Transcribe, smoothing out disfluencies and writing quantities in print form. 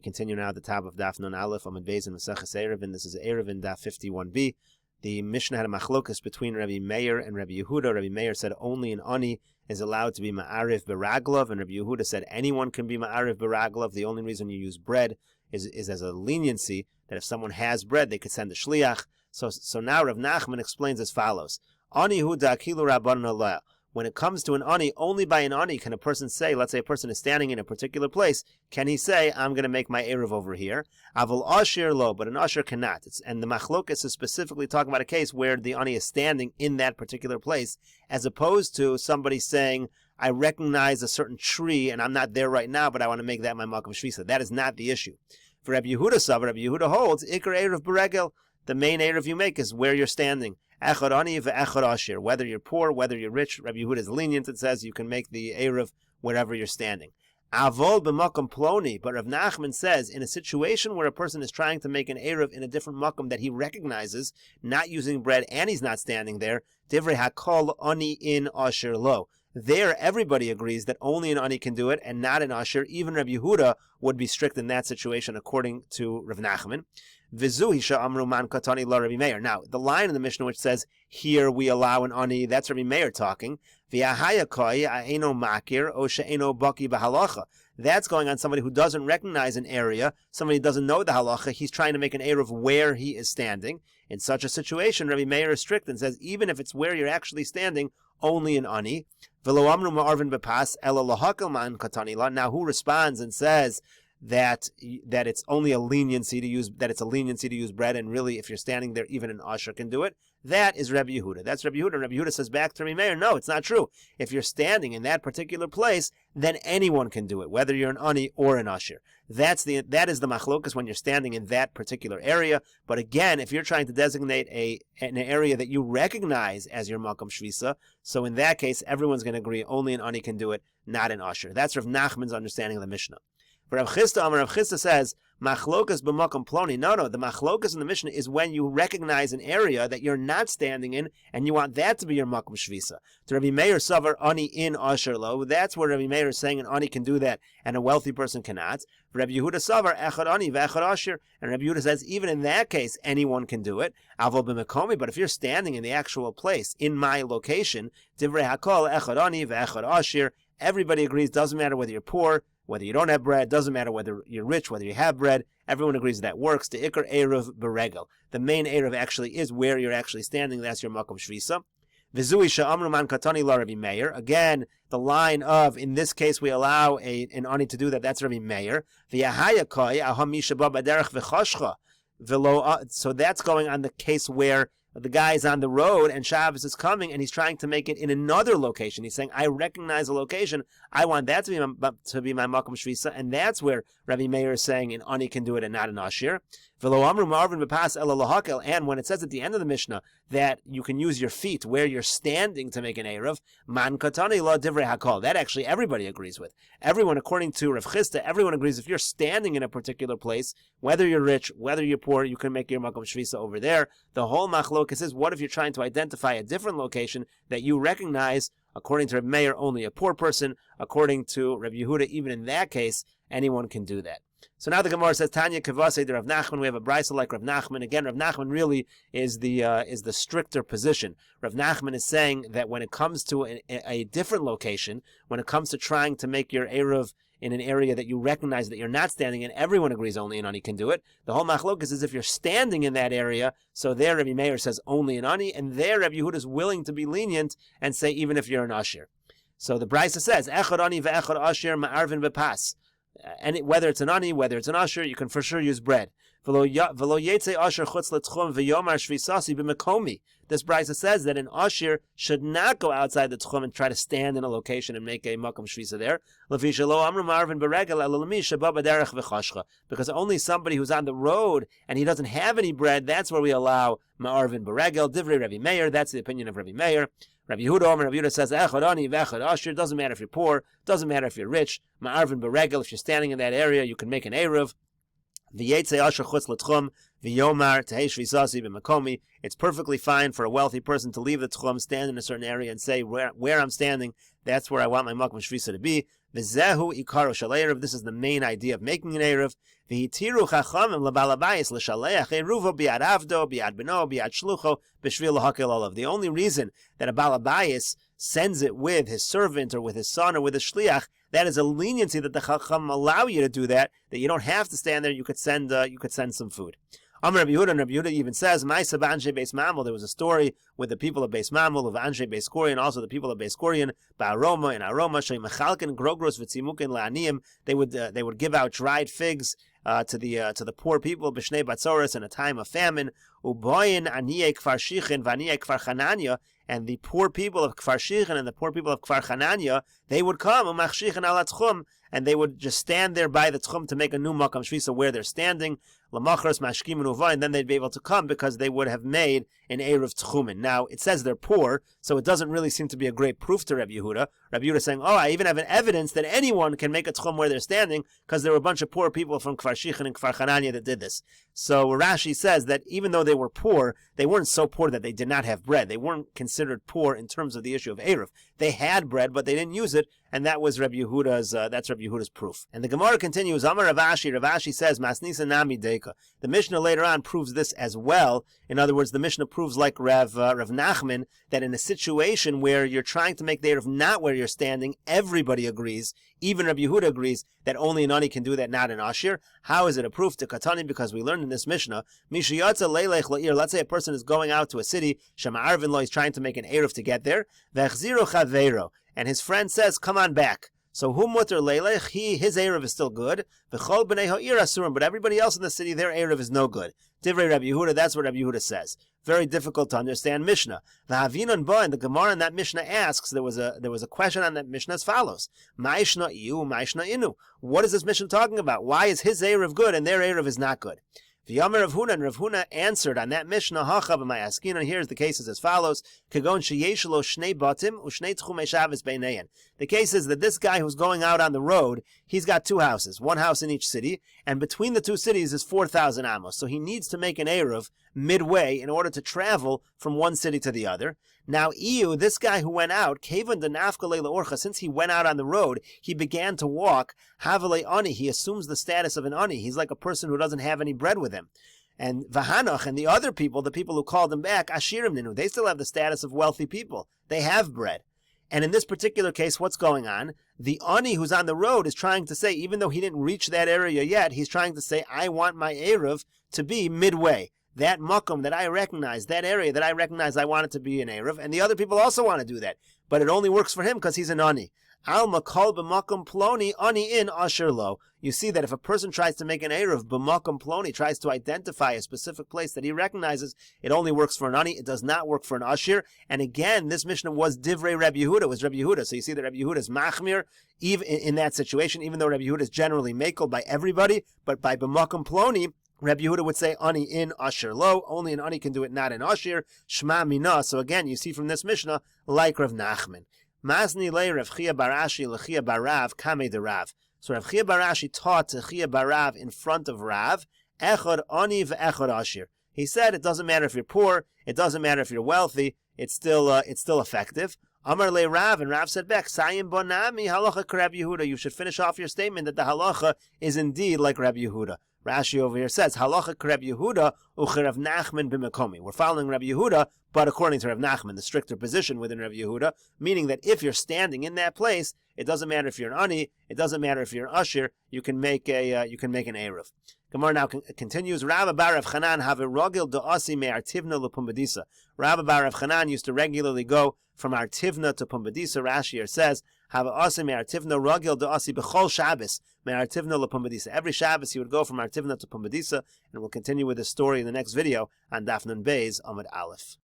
continue now at the top of Daf Nun Aleph Amud Beis in Meseches Eruvin. This is Eruvin Daf 51b. The Mishnah had a machlokas between Rabbi Meir and Rabbi Yehuda. Rabbi Meir said only an ani is allowed to be ma'arif beraglov, and Rabbi Yehuda said anyone can be ma'arif beraglov. The only reason you use bread is as a leniency, that if someone has bread, they could send a shliach. So now Rav Nachman explains as follows: Ani hu da'akilu rabbanan aleh. When it comes to an ani, only by an ani can a person say, let's say a person is standing in a particular place, can he say, I'm going to make my eruv over here? Avol ashir lo, but an ashir cannot. And the machlokas is specifically talking about a case where the ani is standing in that particular place, as opposed to somebody saying, I recognize a certain tree and I'm not there right now, but I want to make that my makom shvisa. That is not the issue. For Rabbi Yehuda Savar, Rabbi Yehuda holds, ikar eruv beregel, the main eruv you make is where you're standing. Echad ani ve'echad ashir. Whether you're poor, whether you're rich, Rabbi Yehuda is lenient. It says you can make the eruv wherever you're standing. Avol b'makom ploni. But Rav Nachman says in a situation where a person is trying to make an eruv in a different makom that he recognizes, not using bread, and he's not standing there, divrei hakol ani in ashir lo. There, everybody agrees that only an ani can do it, and not an asher. Even Rabbi Yehuda would be strict in that situation, according to Rav Nachman. V'zu hisha amru man katani la Rabbi Meir. Now, the line in the Mishnah which says, here we allow an ani, that's Rabbi Meir talking. V'yahaya koi a'eno makir o she'eno baki b'halacha. That's going on somebody who doesn't recognize an area, somebody who doesn't know the halacha. He's trying to make an eruv where he is standing. In such a situation, Rabbi Meir is strict and says, even if it's where you're actually standing, only an ani. V'lo amru ma'arvin b'pas ela lahakal man katani la. Now, who responds and says that it's only a leniency to use, that it's a leniency to use bread, and really, if you're standing there, even an usher can do it? That is Rabbi Yehuda. That's Rabbi Yehuda. And Rabbi Yehuda says back to Rabbi Meir, no, it's not true. If you're standing in that particular place, then anyone can do it, whether you're an ani or an usher. That is the machlokas when you're standing in that particular area. But again, if you're trying to designate an area that you recognize as your makom shvisa, so in that case, everyone's going to agree only an ani can do it, not an usher. That's Rav Nachman's understanding of the Mishnah. But Rav Chisda says, machlokas b'makom ploni. No, the machlokas in the Mishnah is when you recognize an area that you're not standing in, and you want that to be your makom shvisa. To Rabbi Meir Savar, ani in asher lo. That's where Rabbi Meir is saying an ani can do that, and a wealthy person cannot. Rabbi Yehuda Savar, echad ani ve'echad asher. And Rabbi Yehuda says, even in that case, anyone can do it. Avol b'mekomi. But if you're standing in the actual place, in my location, divrei hakol, echad ani ve'echad asher. Everybody agrees, doesn't matter whether you're poor, whether you don't have bread, doesn't matter whether you're rich, whether you have bread, everyone agrees that works. The ikar eruv beregel. The main eruv actually is where you're actually standing. That's your makom shvisa. V'zui sha'amru man katani la Rabbi Meir. Again, the line of, in this case, we allow an ani to do that. That's Rabbi Meir. V'yahaya koi aham mishabah b'derech v'choshcha. So that's going on the case where the guy is on the road and Shabbos is coming and he's trying to make it in another location. He's saying, I recognize a location. I want that to be my makom shvisa. And that's where Rabbi Meir is saying an ani can do it and not an ashir. And when it says at the end of the Mishnah that you can use your feet where you're standing to make an eruv, man katani la divrei hakol. That actually everybody agrees with. Everyone, according to Rav Chisda, everyone agrees if you're standing in a particular place, whether you're rich, whether you're poor, you can make your makom shvisa over there. The whole machlokas is, what if you're trying to identify a different location that you recognize? According to Rabbi Meir, only a poor person. According to Rabbi Yehuda, even in that case, anyone can do that. So now the Gemara says, Tanya Kavasei de Rav Nachman. We have a brisa like Rav Nachman. Again, Rav Nachman really is the stricter position. Rav Nachman is saying that when it comes to a different location, when it comes to trying to make your eruv in an area that you recognize that you're not standing in, everyone agrees only an ani can do it. The whole machlokas is if you're standing in that area, so there Rabbi Meir says only an ani, and there Rabbi Yehuda is willing to be lenient and say even if you're an asher. So the brisa says, echad ani ve'echad asher ma'arvin bepas. And whether it's an ani, whether it's an asher, you can for sure use bread. This brisa says that an asher should not go outside the tchum and try to stand in a location and make a makom shvisa there. Because only somebody who's on the road and he doesn't have any bread, that's where we allow ma'arvin beregel. Divrei Rabbi Meir, that's the opinion of Rabbi Meir. Rabbi Yehuda says, echad ani ve'echad asher. Doesn't matter if you're poor, doesn't matter if you're rich. Ma'arvin beregel, if you're standing in that area, you can make an eruv. It's perfectly fine for a wealthy person to leave the tchum, stand in a certain area, and say, where I'm standing, that's where I want my makom shvisa to be. This is the main idea of making an eruv. V'hitiru chachamim lebalabayis l'shaleach eruvo biad avdo, biad beno, biad shlucho, b'shvil l'hakel olav. The only reason that a balabayis sends it with his servant or with his son or with his shliach, that is a leniency that the chacham allow you to do that you don't have to stand there. You could send some food. Amar Rabbi Yehuda, and Rabbi Yehuda even says, Ma'isa b'Anshe Beis Mamul. There was a story with the people of Beis Mamul, of Anshe Beis Korian, also the people of Beis Korian, ba'aroma, in aroma, shei mechalken grogros v'tzimuken la'aniyim. They would give out dried figs to the poor people, b'shnei batzoros, in a time of famine, uboyin aniyei kfar shichin v'aniyei kfar chananya. And the poor people of Kfar Shichin and the poor people of Kfar Chananya, they would come, umachshichin ala tchum, and they would just stand there by the tchum to make a new makam shvisa where they're standing, lamachros mashkim uva, and then they'd be able to come because they would have made an eruv tchumin. Now, it says they're poor, so it doesn't really seem to be a great proof to Rabbi Yehuda. Rabbi Yehuda is saying, I even have an evidence that anyone can make a tchum where they're standing because there were a bunch of poor people from Kfar Shichin and Kfar Chananya that did this. So Rashi says that even though they were poor, they weren't so poor that they did not have bread. They weren't considered poor in terms of the issue of eruv. They had bread, but they didn't use it, and that was Rabbi Yehuda's proof. And the Gemara continues, Amar Rav Ashi says, Masnisa Nami Deika. The Mishnah later on proves this as well. In other words, the Mishnah proves like Rav Nachman, that in a situation where you're trying to make the eruv not where you're standing, everybody agrees, even Rabbi Yehuda agrees, that only an ani can do that, not an ashir. How is it a proof to Katani? Because we learned in this Mishnah, Mishiyatza leilech la'ir, let's say a person is going out to a city, Shema Arvin lo, he's trying to make an eruv to get there, Vechziru chaveiro, and his friend says, come on back. So who mutter leilech? His eruv is still good. V'chol b'nei ha'ir asurim, but everybody else in the city, their eruv is no good. Divrei Rabbi Yehuda, that's what Rabbi Yehuda says. Very difficult to understand Mishnah. V'havinon ba, and the Gemara in that Mishnah asks, there was a question on that Mishnah as follows: Ma'ishna iu, ma'ishna inu. What is this Mishnah talking about? Why is his eruv good and their eruv is not good? V'yamer Rav Huna, and Rav Huna answered on that Mishnah, Hacha b'mayaskina, and here's the cases as follows: Kagon sheyeshlo shnei batim ushnei tchumei shavis beinein. The case is that this guy who's going out on the road, he's got two houses, one house in each city, and between the two cities is 4,000 amos. So he needs to make an eruv midway in order to travel from one city to the other. Now, Iyu, this guy who went out, Kavan de Nafkale Orcha, since he went out on the road, he began to walk. Havale Ani, he assumes the status of an Ani. He's like a person who doesn't have any bread with him. And Vahanach and the other people, the people who called him back, Ashirim Ninu, they still have the status of wealthy people. They have bread. And in this particular case, what's going on? The Ani who's on the road is trying to say, even though he didn't reach that area yet, he's trying to say, I want my eruv to be midway. That makom that I recognize, that area that I recognize, I want it to be an eruv, and the other people also want to do that. But it only works for him because he's an ani. Al makol b'makom ploni, ani in asher lo. You see that if a person tries to make an eruv, b'makom ploni, tries to identify a specific place that he recognizes, it only works for an ani, it does not work for an ashir. And again, this Mishnah was divrei Rabbi Yehuda, it was Rabbi Yehuda. So you see that Rabbi Yehuda is machmir, even in that situation, even though Rabbi Yehuda is generally makel by everybody, but by b'makom ploni, Rabbi Yehuda would say ani in asher lo. Only an ani can do it, not an ashir. Shema mina. So again, you see from this Mishnah, like Rav Nachman. Masni le Rav Chia Barashi lechia barav kame de Rav. So Rav Chia Barashi taught to Chia Barav in front of Rav, echad ani ve'echad ashir. He said it doesn't matter if you're poor, it doesn't matter if you're wealthy, it's still effective. Amar le Rav, and Rav said back, Sayim bonami halacha k'Rab Yehuda. You should finish off your statement that the halacha is indeed like Rabbi Yehuda. Rashi over here says, halacha k'Rab Yehuda u'ch'Rav Nachman b'mekomi. We're following Rabbi Yehuda, but according to Rav Nachman, the stricter position within Rabbi Yehuda, meaning that if you're standing in that place, it doesn't matter if you're an ani, it doesn't matter if you're an usher, you can make an eruv. Gemara now continues. Rav bar Rav Chanan have a rogil do'asi me'artivna l'pumbedisa. Rav bar Rav Chanan used to regularly go from Artivna to Pumbedisa. Rashi here says, have a asi me'artivna rogil do'asi b'chol Shabbos me'artivna l'pumbedisa. Every Shabbos he would go from Artivna to Pumbedisa, and we'll continue with this story in the next video on Daf Nun Beis Amud Aleph.